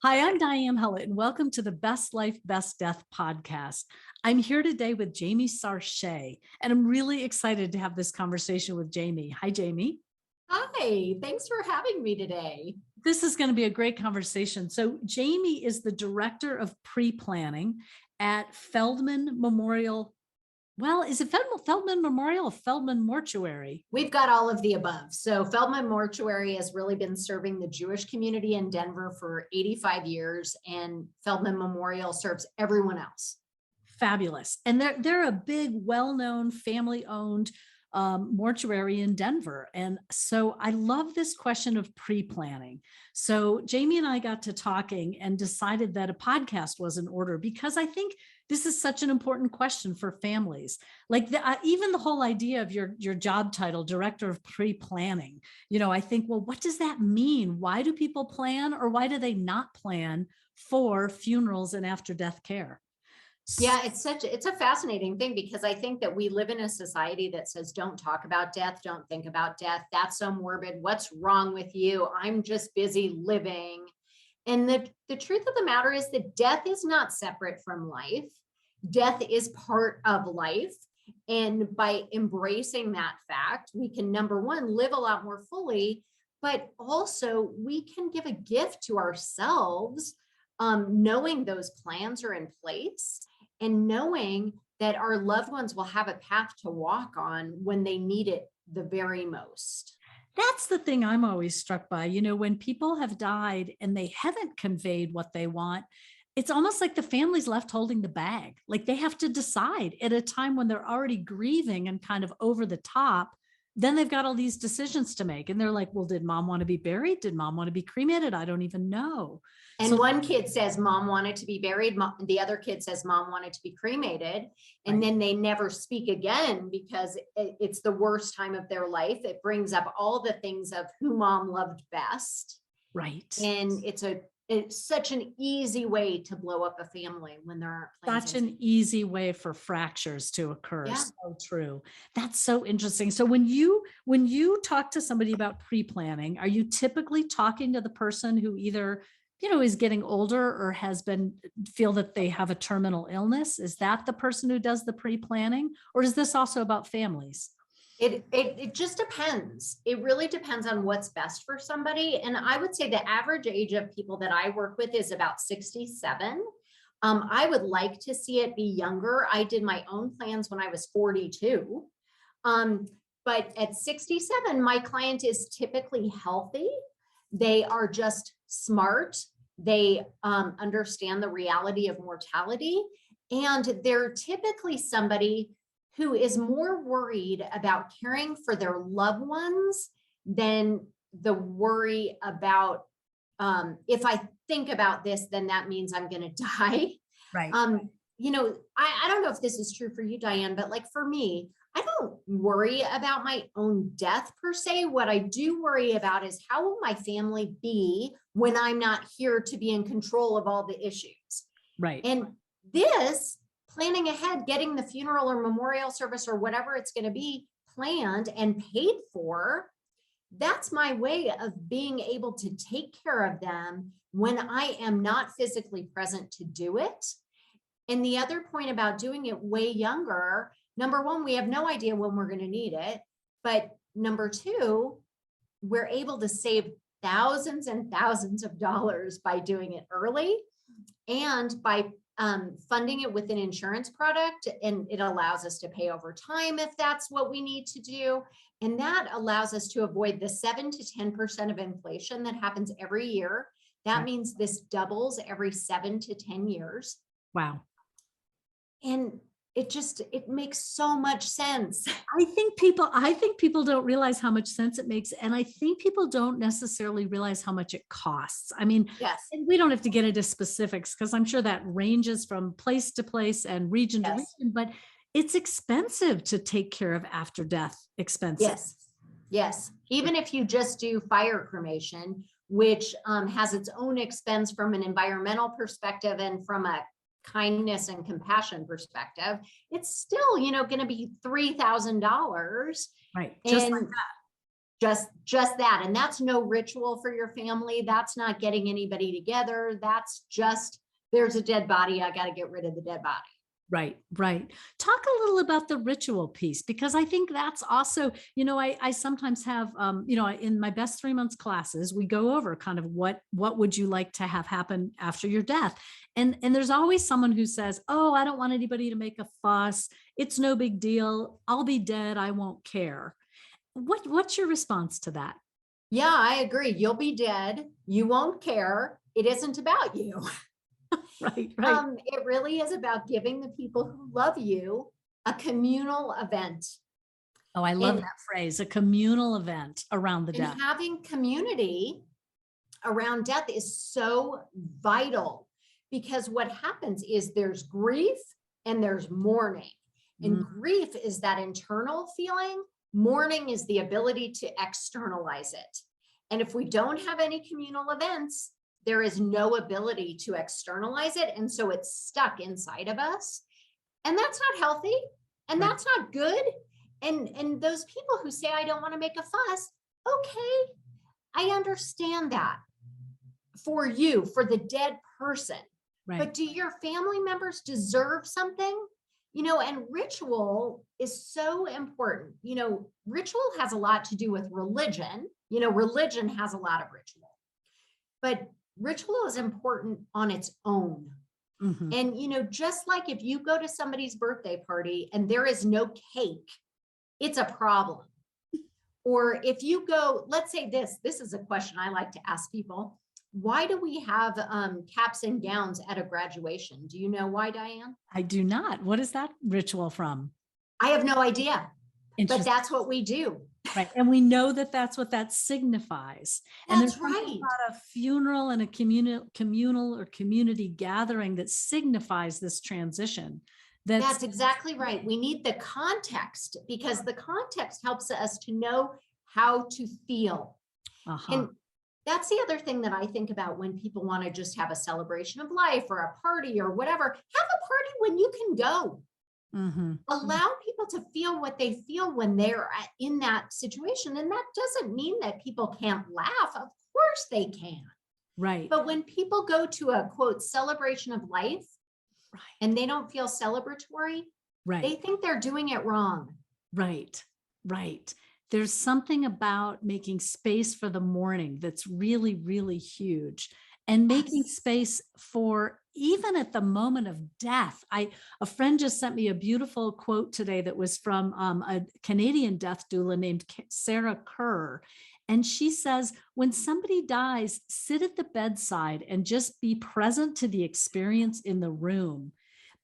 Hi, I'm Diane Hellett, and welcome to the Best Life, Best Death podcast. I'm here today with Jamie Sarche, and I'm really excited to have this conversation with Jamie. Hi, Jamie. Hi, thanks for having me today. This is going to be a great conversation. So, Jamie is the director of pre-planning at Feldman Memorial. Well, is it Feldman Memorial or Feldman Mortuary? We've got all of the above. So Feldman Mortuary has really been serving the Jewish community in Denver for 85 years, and Feldman Memorial serves everyone else. Fabulous. And they're a big, well-known, family-owned mortuary in Denver. And so I love this question of pre-planning. So Jamie and I got to talking and decided that a podcast was in order because I think this is such an important question for families. Like even the whole idea of your job title, director of pre-planning, I think, well, what does that mean? Why do people plan, or why do they not plan for funerals and after death care? Yeah, it's a fascinating thing because I think that we live in a society that says, don't talk about death, don't think about death. That's so morbid. What's wrong with you? I'm just busy living. And the truth of the matter is that death is not separate from life. Death is part of life. And by embracing that fact, we can, number one, live a lot more fully, but also we can give a gift to ourselves, knowing those plans are in place and knowing that our loved ones will have a path to walk on when they need it the very most. That's the thing I'm always struck by. When people have died and they haven't conveyed what they want, it's almost like the family's left holding the bag. Like they have to decide at a time when they're already grieving and kind of over the top. Then they've got all these decisions to make. And they're like, well, did mom want to be buried? Did mom want to be cremated? I don't even know. And So one kid says mom wanted to be buried. The other kid says mom wanted to be cremated. And right. then they never speak again because it's the worst time of their life. It brings up all the things of who mom loved best. Right. And it's such an easy way to blow up a family when there aren't plans. Such an easy way for fractures to occur. Yeah. So true. That's so interesting. So when you talk to somebody about pre-planning, are you typically talking to the person who either is getting older or feel that they have a terminal illness? Is that the person who does the pre-planning, or is this also about families? It just depends. It really depends on what's best for somebody. And I would say the average age of people that I work with is about 67. I would like to see it be younger. I did my own plans when I was 42. But at 67, my client is typically healthy. They are just smart. They understand the reality of mortality. And they're typically somebody who is more worried about caring for their loved ones than the worry about, if I think about this, then that means I'm going to die. Right. I don't know if this is true for you, Diane, but like for me, I don't worry about my own death per se. What I do worry about is how will my family be when I'm not here to be in control of all the issues. Right. And this planning ahead, getting the funeral or memorial service or whatever it's going to be planned and paid for, that's my way of being able to take care of them when I am not physically present to do it. And the other point about doing it way younger, number one, we have no idea when we're going to need it. But number two, we're able to save thousands and thousands of dollars by doing it early and by funding it with an insurance product, and it allows us to pay over time if that's what we need to do. And that allows us to avoid the 7 to 10% of inflation that happens every year. That means this doubles every 7 to 10 years. Wow. And it makes so much sense. I think people don't realize how much sense it makes. And I think people don't necessarily realize how much it costs. I mean, yes, and we don't have to get into specifics because I'm sure that ranges from place to place and region to region, but it's expensive to take care of after death expenses. Yes. Even if you just do fire cremation, which has its own expense from an environmental perspective and from a kindness and compassion perspective, it's still, going to be $3,000. Right. Just like that. Just that. And that's no ritual for your family. That's not getting anybody together. That's just, there's a dead body. I got to get rid of the dead body. Right, right. Talk a little about the ritual piece, because I think that's also, I sometimes have, in my best 3 months classes, we go over kind of what would you like to have happen after your death? And there's always someone who says, oh, I don't want anybody to make a fuss. It's no big deal. I'll be dead. I won't care. What's your response to that? Yeah, I agree. You'll be dead. You won't care. It isn't about you. Right, right. It really is about giving the people who love you a communal event. Oh, I love And, that phrase, a communal event around the and death. having community around death is so vital, because what happens is there's grief and there's mourning. And Mm, grief is that internal feeling. Mourning is the ability to externalize it. And if we don't have any communal events, there is no ability to externalize it. And so it's stuck inside of us. And that's not healthy. And right. that's not good. And those people who say, I don't want to make a fuss, okay, I understand that for you, for the dead person. Right. But do your family members deserve something? And ritual is so important. Ritual has a lot to do with religion. Religion has a lot of ritual, but ritual is important on its own. Mhm. And, just like if you go to somebody's birthday party and there is no cake, it's a problem. Or if you go, let's say this is a question I like to ask people. Why do we have caps and gowns at a graduation? Do you know why, Diane? I do not. What is that ritual from? I have no idea, but Interesting. that's what we do. Right. And we know that that's what that signifies. And there's That's something right. about a funeral and a communal or community gathering that signifies this transition. That's exactly right. We need the context, because the context helps us to know how to feel. uh-huh. And that's the other thing that I think about when people want to just have a celebration of life or a party or whatever. Have a party when you can go. Mhm. Allow people to feel what they feel when they're in that situation. And that doesn't mean that people can't laugh. Of course they can. Right. But when people go to a quote celebration of life Right. and they don't feel celebratory, Right. they think they're doing it wrong. Right. Right. There's something about making space for the morning that's really, really huge, and making Yes. space for even at the moment of death. A friend just sent me a beautiful quote today that was from a Canadian death doula named Sarah Kerr. And she says, when somebody dies, sit at the bedside and just be present to the experience in the room.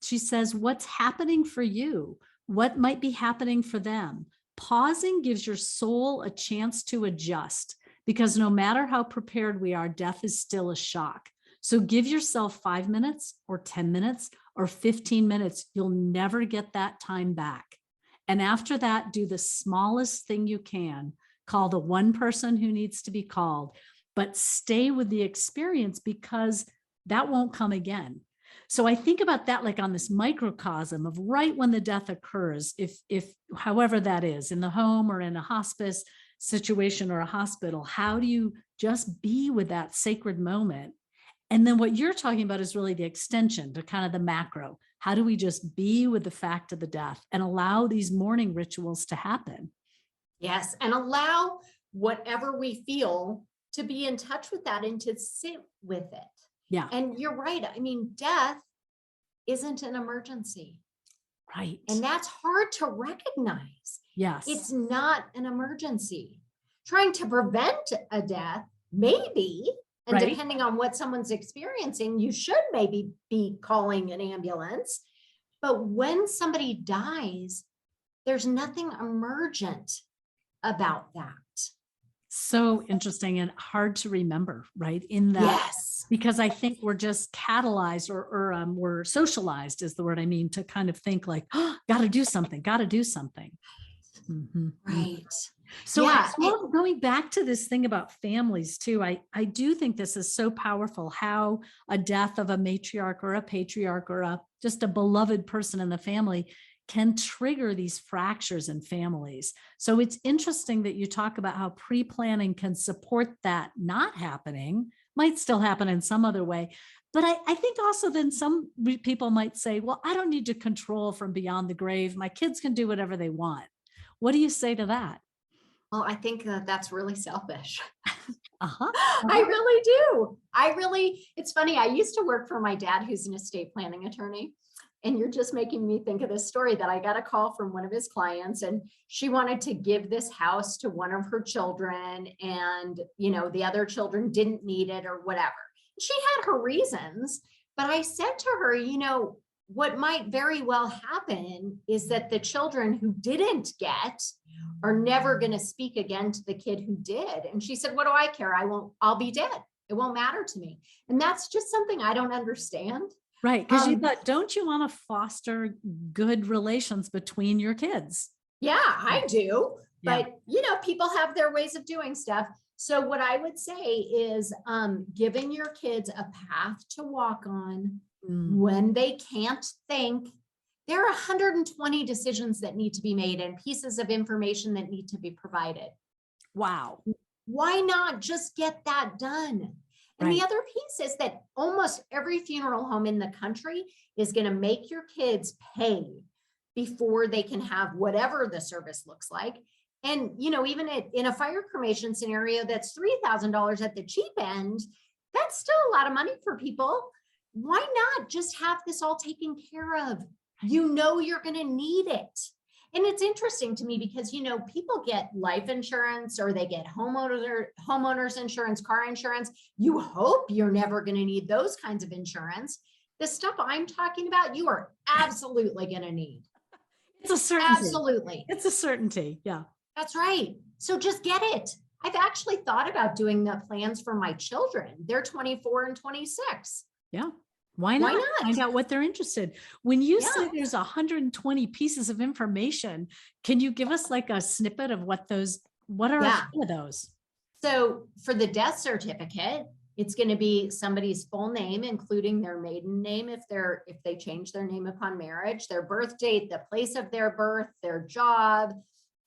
She says, what's happening for you? What might be happening for them? Pausing gives your soul a chance to adjust, because no matter how prepared we are, death is still a shock. So give yourself 5 minutes or 10 minutes or 15 minutes. You'll never get that time back. And after that, do the smallest thing you can. Call the one person who needs to be called, but stay with the experience, because that won't come again. So I think about that like on this microcosm of right when the death occurs, if however that is, in the home or in a hospice situation or a hospital, how do you just be with that sacred moment? And then what you're talking about is really the extension to kind of the macro. How do we just be with the fact of the death and allow these mourning rituals to happen? Yes. And allow whatever we feel to be in touch with that and to sit with it. Yeah. And you're right. I mean, death isn't an emergency. Right. And that's hard to recognize. Yes. It's not an emergency. Trying to prevent a death, maybe, and right. depending on what someone's experiencing, you should maybe be calling an ambulance. But when somebody dies, there's nothing emergent about that. So interesting and hard to remember, right? In that, Yes. because I think we're just catalyzed or we're socialized is the word I mean, to kind of think like, oh, got to do something, got to do something. Mhm. Right. So, Yeah. going back to this thing about families too, I do think this is so powerful, how a death of a matriarch or a patriarch or just a beloved person in the family can trigger these fractures in families. So it's interesting that you talk about how pre-planning can support that not happening, might still happen in some other way. But I think also then some people might say, well, I don't need to control from beyond the grave. My kids can do whatever they want. What do you say to that? Well, I think that that's really selfish. Uh-huh. I really do. It's funny. I used to work for my dad, who's an estate planning attorney. And you're just making me think of this story that I got a call from one of his clients, and she wanted to give this house to one of her children, and, the other children didn't need it or whatever. She had her reasons, but I said to her, what might very well happen is that the children who didn't get are never going to speak again to the kid who did. And she said, what do I care? I'll be dead. It won't matter to me. And that's just something I don't understand. Right. Because you thought, don't you want to foster good relations between your kids? Yeah, I do. Yeah. But, people have their ways of doing stuff. So what I would say is giving your kids a path to walk on when they can't think. There are 120 decisions that need to be made and pieces of information that need to be provided. Wow. Why not just get that done? And the other piece is that almost every funeral home in the country is going to make your kids pay before they can have whatever the service looks like. And, even in a fire cremation scenario, that's $3,000 at the cheap end. That's still a lot of money for people. Why not just have this all taken care of? You're going to need it. And it's interesting to me because, people get life insurance or they get homeowners insurance, car insurance. You hope you're never going to need those kinds of insurance. The stuff I'm talking about, you are absolutely going to need. It's a certainty. Absolutely. It's a certainty. Yeah. That's right. So just get it. I've actually thought about doing the plans for my children. They're 24 and 26. Yeah. Why not? Find out what they're interested. When you say there's 120 pieces of information, can you give us like a snippet of what are some of those? So for the death certificate, it's going to be somebody's full name, including their maiden name if they change their name upon marriage, their birth date, the place of their birth, their job,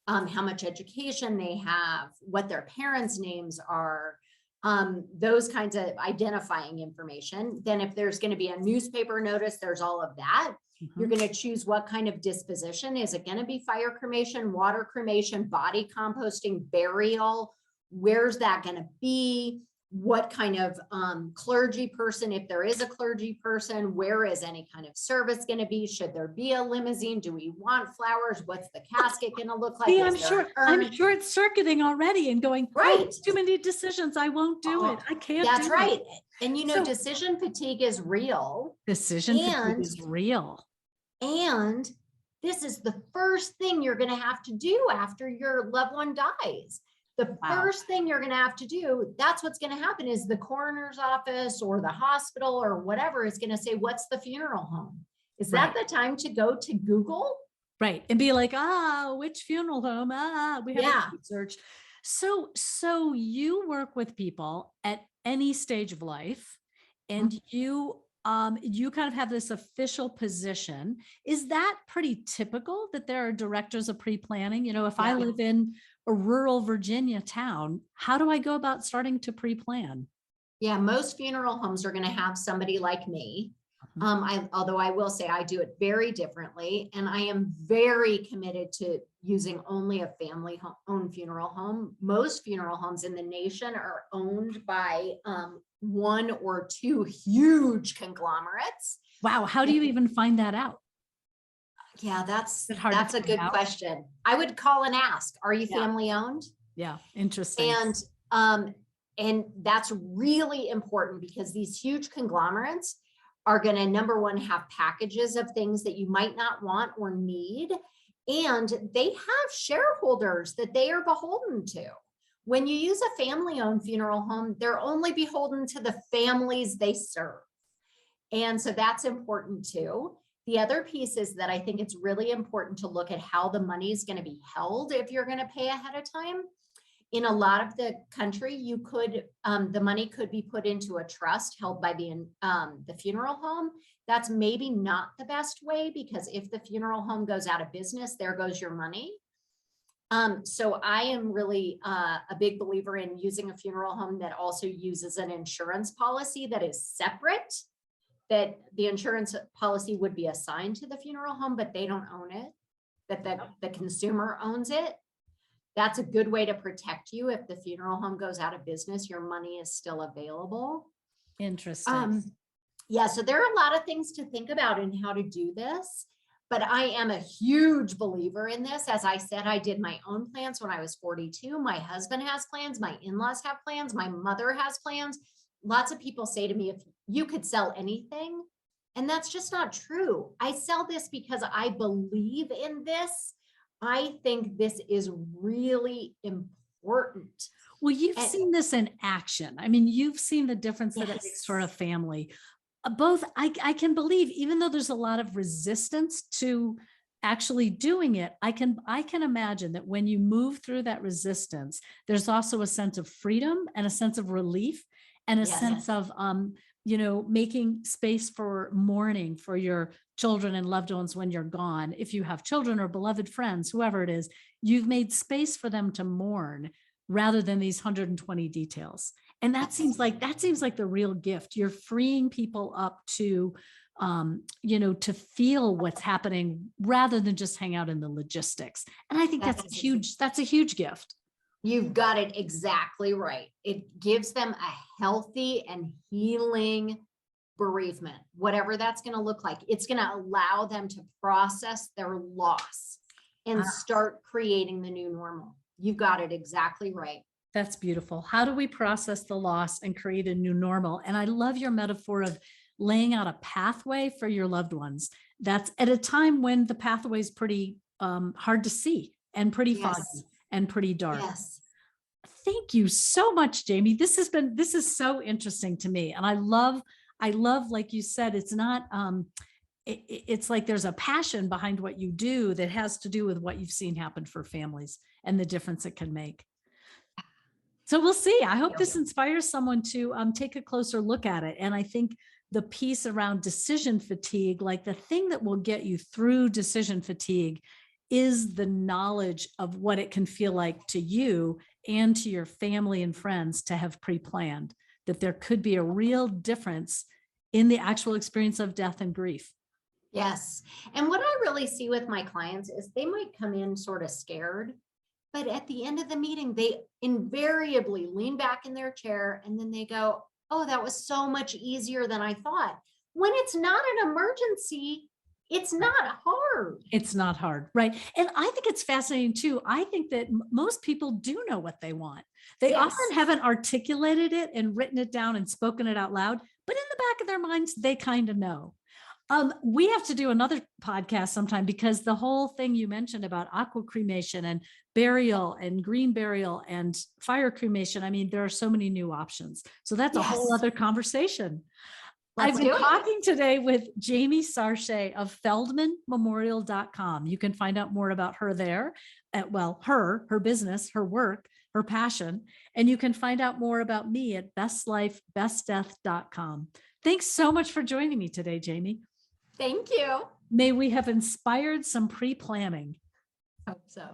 how much education they have, what their parents' names are. Those kinds of identifying information. Then if there's going to be a newspaper notice, there's all of that. You're going to choose what kind of disposition. Is it going to be fire cremation, water cremation, body composting, burial? Where's that going to be? What kind of clergy person, if there is a clergy person, where is any kind of service going to be? Should there be a limousine? Do we want flowers? What's the casket going to look like? See, I'm sure it's circuiting already and going, right. Too many decisions. I won't do it. I can't. That's right. And decision fatigue is real. Decision fatigue is real. And this is the first thing you're going to have to do after your loved one dies. The first thing you're going to have to do, that's what's going to happen, is the coroner's office or the hospital or whatever is going to say, what's the funeral home? Is that the time to go to Google? Right. And be like, which funeral home? We have a search. So you work with people at any stage of life, and you kind of have this official position. Is that pretty typical that there are directors of pre-planning? If I live in a rural Virginia town, how do I go about starting to pre-plan? Yeah, most funeral homes are going to have somebody like me. Although I will say I do it very differently, and I am very committed to using only a family-owned funeral home. Most funeral homes in the nation are owned by one or two huge conglomerates. Wow, how do you even find that out? Yeah, that's a good question. I would call and ask, are you family owned? Yeah, interesting. And that's really important because these huge conglomerates are going to, number one, have packages of things that you might not want or need. And they have shareholders that they are beholden to. When you use a family-owned funeral home, they're only beholden to the families they serve. And so that's important too. The other piece is that I think it's really important to look at how the money is going to be held if you're going to pay ahead of time. In a lot of the country, you could, the money could be put into a trust held by the funeral home. That's maybe not the best way, because if the funeral home goes out of business, there goes your money. So I am really a big believer in using a funeral home that also uses an insurance policy that is separate, that the insurance policy would be assigned to the funeral home, but they don't own it, that the consumer owns it. That's a good way to protect you. If the funeral home goes out of business, your money is still available. Interesting. Yeah, so there are a lot of things to think about in how to do this, but I am a huge believer in this. As I said, I did my own plans when I was 42. My husband has plans. My in-laws have plans. My mother has plans. Lots of people say to me, if you could sell anything, and that's just not true. I sell this because I believe in this. I think this is really important. Well, you've seen this in action. I mean, you've seen the difference that it Yes. makes for a family. Both, I can believe, even though there's a lot of resistance to actually doing it, I can imagine that when you move through that resistance, there's also a sense of freedom and a sense of relief and a Yes. sense of, making space for mourning for your children and loved ones when you're gone. If you have children or beloved friends, whoever it is, you've made space for them to mourn rather than these 120 details. And that seems like the real gift. You're freeing people up to, to feel what's happening rather than just hang out in the logistics. And I think that's a huge gift. You've got it exactly right. It gives them a healthy and healing bereavement, whatever that's going to look like. It's going to allow them to process their loss and start creating the new normal. You've got it exactly right. That's beautiful. How do we process the loss and create a new normal? And I love your metaphor of laying out a pathway for your loved ones. That's at a time when the pathway is pretty hard to see and pretty foggy and pretty dark. Yes. Thank you so much, Jamie. This is so interesting to me. And I love, like you said, it's not, it's like there's a passion behind what you do that has to do with what you've seen happen for families and the difference it can make. So we'll see. I hope this inspires someone to take a closer look at it. And I think the piece around decision fatigue, like the thing that will get you through decision fatigue, is the knowledge of what it can feel like to you and to your family and friends to have pre-planned, that there could be a real difference in the actual experience of death and grief. Yes. And what I really see with my clients is they might come in sort of scared, but at the end of the meeting, they invariably lean back in their chair and then they go, oh, that was so much easier than I thought. When it's not an emergency, it's not hard. It's not hard, right? And I think it's fascinating too. I think that most people do know what they want. They often haven't articulated it and written it down and spoken it out loud, but in the back of their minds, they kind of know. We have to do another podcast sometime, because the whole thing you mentioned about aqua cremation and burial and green burial and fire cremation, I mean, there are so many new options. So that's a whole other conversation. I've been talking today with Jamie Sarche of feldmanmemorial.com. You can find out more about her there, her business, her work, her passion, and you can find out more about me at bestlifebestdeath.com. Thanks so much for joining me today, Jamie. Thank you. May we have inspired some pre-planning. Hope so.